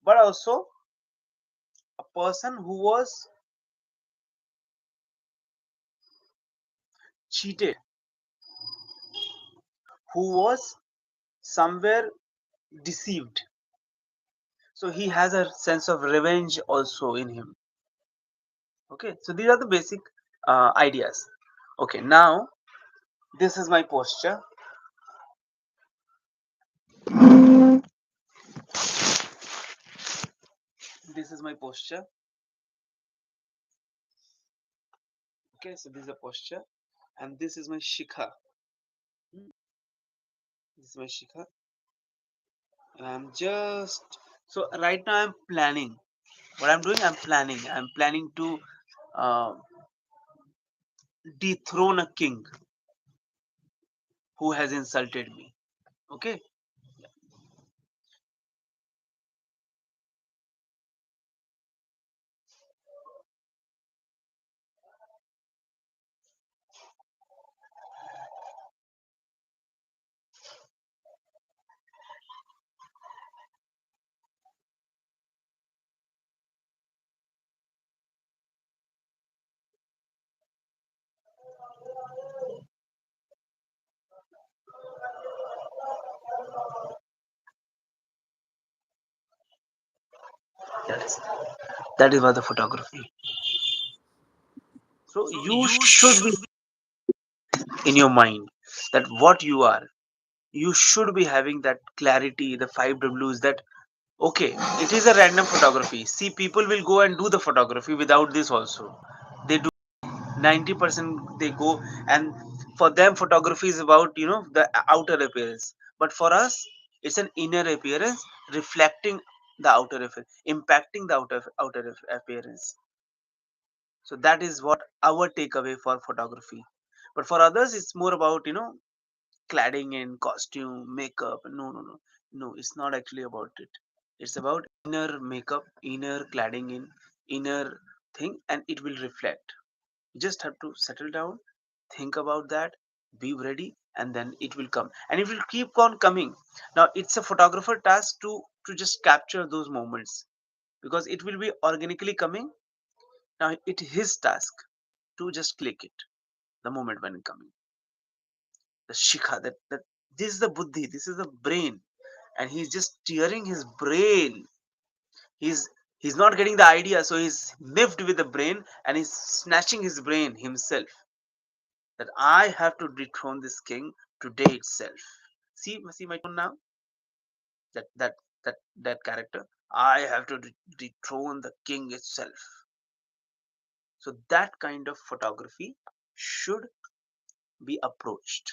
A: but also a person who was cheated, who was somewhere deceived. So he has a sense of revenge also in him. Okay, so these are the basic ideas. Okay, now this is my posture. This is my posture. Okay, so this is a posture, and this is my shikha. Hmm, this is my shikha, and I'm just so right now I'm planning. What I'm doing, I'm planning. I'm planning to uh, dethrone a king who has insulted me. Okay, that's that is what the photography. So you should be in your mind that what you are. You should be having that clarity, the five W's that okay, it is a random photography. See, people will go and do the photography without this also. They do 90% they go, and for them photography is about the outer appearance. But for us, it's an inner appearance reflecting the outer appearance, impacting the outer appearance. So that is what our takeaway for photography. But for others, it's more about cladding in costume, makeup. No, no, no, no. It's not actually about it. It's about inner makeup, inner cladding in, inner thing, and it will reflect. You just have to settle down, think about that, be ready, and then it will come, and it will keep on coming. Now it's a photographer task to just capture those moments because it will be organically coming. Now it is his task to just click it the moment when it coming. The shikha that this is the buddhi, this is the brain, and he's just steering his brain. He's not getting the idea, so he's miffed with the brain and he's snatching his brain himself. That I have to dethrone this king today itself. See my tone now. That that that character. I have to dethrone the king itself. So that kind of photography should be approached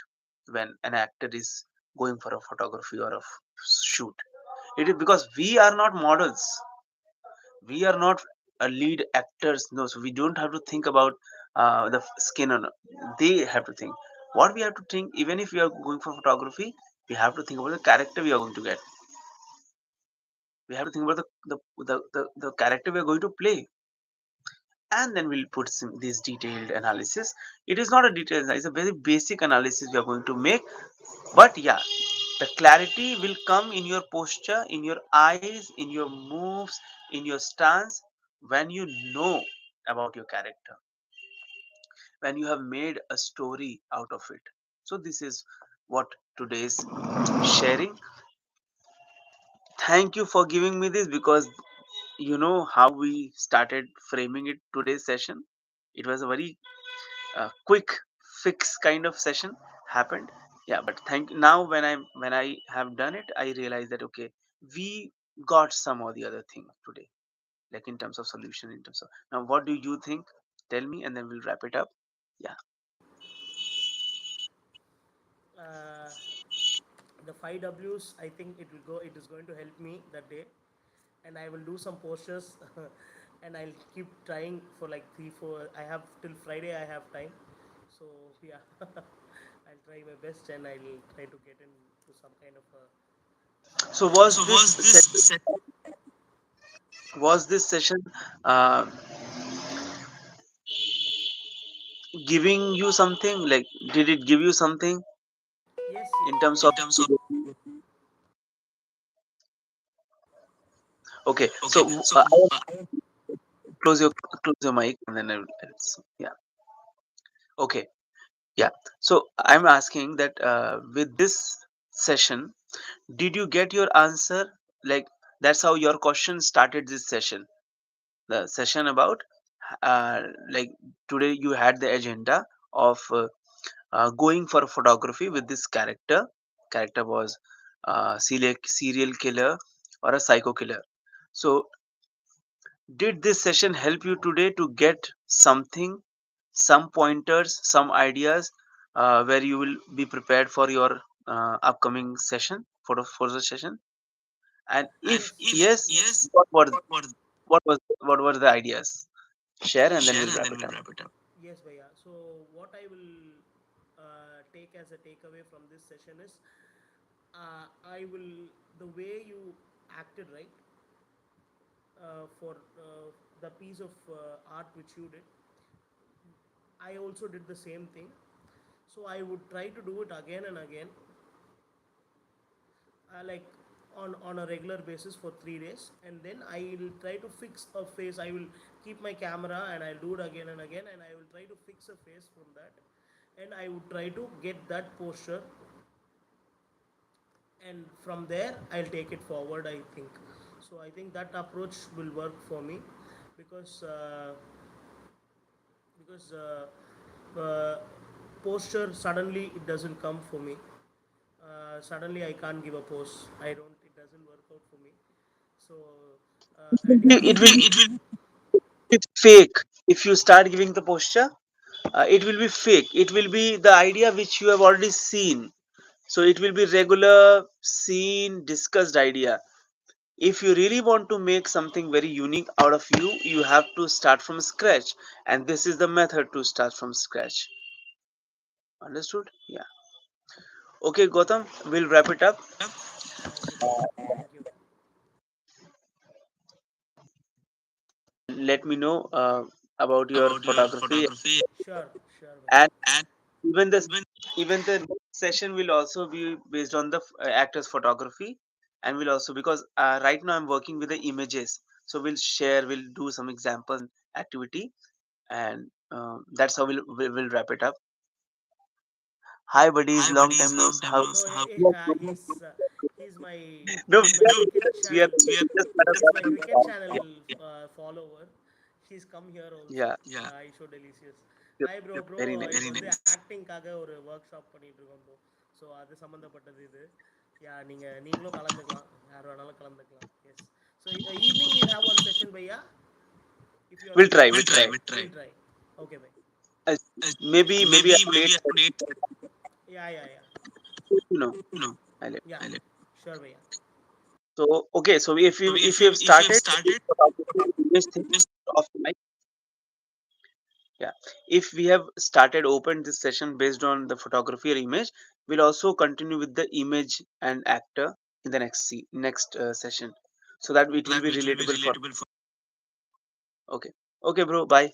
A: when an actor is going for a photography or a shoot. It is because we are not models. We are not lead actors. No, so we don't have to think about the skin on. They have to think. What we have to think, even if we are going for photography, we have to think about the character we are going to get. We have to think about the character we are going to play. and then we'll put this detailed analysis. It is not a detailed analysis, it's a very basic analysis we are going to make. But yeah, the clarity will come in your posture, in your eyes, in your moves, in your stance, when you know about your character, when you have made a story out of it. So this is what today's sharing. Thank you for giving me this, because you know how we started framing it today's session. It was a very quick fix kind of session happened. Yeah, but thank now when I have done it, I realize that okay, we got some or the other thing today, like in terms of solution, in terms of now what do you think? Tell me, and then we'll wrap it up. Yeah.
B: Uh, the 5 Ws, I think it is going to help me that day, and I will do some postures and I'll keep trying for like 3 4. I have till Friday, I have time, so yeah. I'll try my best and I'll try to get into some kind of a
A: So
B: So was this
A: was this session uh, giving you something, like did it give you something
B: yes,
A: in
B: yes,
A: terms
B: yes.
A: of
B: In terms of
A: okay, so
B: okay, so
A: I will close your mic, and then yeah. Okay. Yeah. So I'm asking that with this session, did you get your answer? Like that's how your question started this session. The session about uh, like today you had the agenda of going for photography with this character. Character was serial killer or a psycho killer. So did this session help you today to get something, some pointers, some ideas where you will be prepared for your upcoming session, for the session? And
B: and
A: if
B: if
A: yes,
B: yes,
A: what were
B: what were
A: what were the ideas? Share, and then
B: share
A: we'll
B: and
A: wrap
B: then
A: it
B: we'll
A: up.
B: wrap it up. Yes, Bhaiya. So, what I will take as a takeaway from this session is I will, the way you acted, right, for the piece of art which you did, I also did the same thing. So, I would try to do it again and again, like on a regular basis for 3 days, and then I will try to fix a face. I will keep my camera and I'll do it again and again, and I will try to fix a face from that, and I would try to get that posture, and from there I'll take it forward, I think. So I think that approach will work for me, because because posture suddenly it doesn't come for me. Suddenly I can't give a pose. I don't. It doesn't work out for me. So and yeah,
A: It will
B: it will.
A: be fake if you start giving the posture. It will be fake. It will be the idea which you have already seen. So it will be regular, seen, discussed idea. If you really want to make something very unique out of you, you have to start from scratch, and this is the method to start from scratch. Understood? Yeah. Okay, Gautam, we'll wrap it up.
B: Okay, Bhaiya. Thank you.
A: Let me know about your
B: About your
A: photography,
B: photography. Sure, sure,
A: and
B: Bhaiya. And
A: even the
B: even
A: even the next session will also be based on the actor's photography, and will also, because right now I'm working with the images, so we'll do some examples and activity, and that's how we'll wrap it up. Hi buddies,
B: hi
A: long
B: buddies,
A: time no
B: long time
A: how
B: no. No, he's my
A: no,
B: he's my cricket
A: we are
B: channel.
A: we just had a
B: He's my
A: fun
B: cricket
A: talk.
B: channel follower. He's come here also.
A: Yeah,
B: Yeah. I show delicious.
A: yep,
B: Hi bro, bro.
A: very
B: இப்போ
A: nice.
B: வந்து ஆக்டிங்காக ஒரு work shop பண்ணிட்டு இருக்கோம் bro. So அது சம்மந்தப்பட்டது இது. யா நீங்களும் கலந்துக்கலாம். யார் வேணாலும் கலந்துக்கலாம். Yes. So evening will have one session பையா. If you are
A: We'll
B: free.
A: try,
B: We'll
A: we'll
B: try.
A: try.
B: We'll try. We'll try. Okay, bye.
A: uh,
B: Uh,
A: maybe around
B: maybe
A: 8,
B: around 8:30. Yeah, yeah, yeah.
A: you know,
B: No.
A: I let.
B: Yeah. Sure, bhaiya.
A: So okay, so
B: So
A: if you have
B: if you have
A: started
B: started
A: this thing
B: this,
A: of mic, yeah, if we have started open this session based on the photography or image, we'll also continue with the image and actor in the next session, so that it
B: so
A: will
B: that
A: be
B: it will be
A: relatable for.
B: relatable for.
A: Okay. Okay, bro. Bye.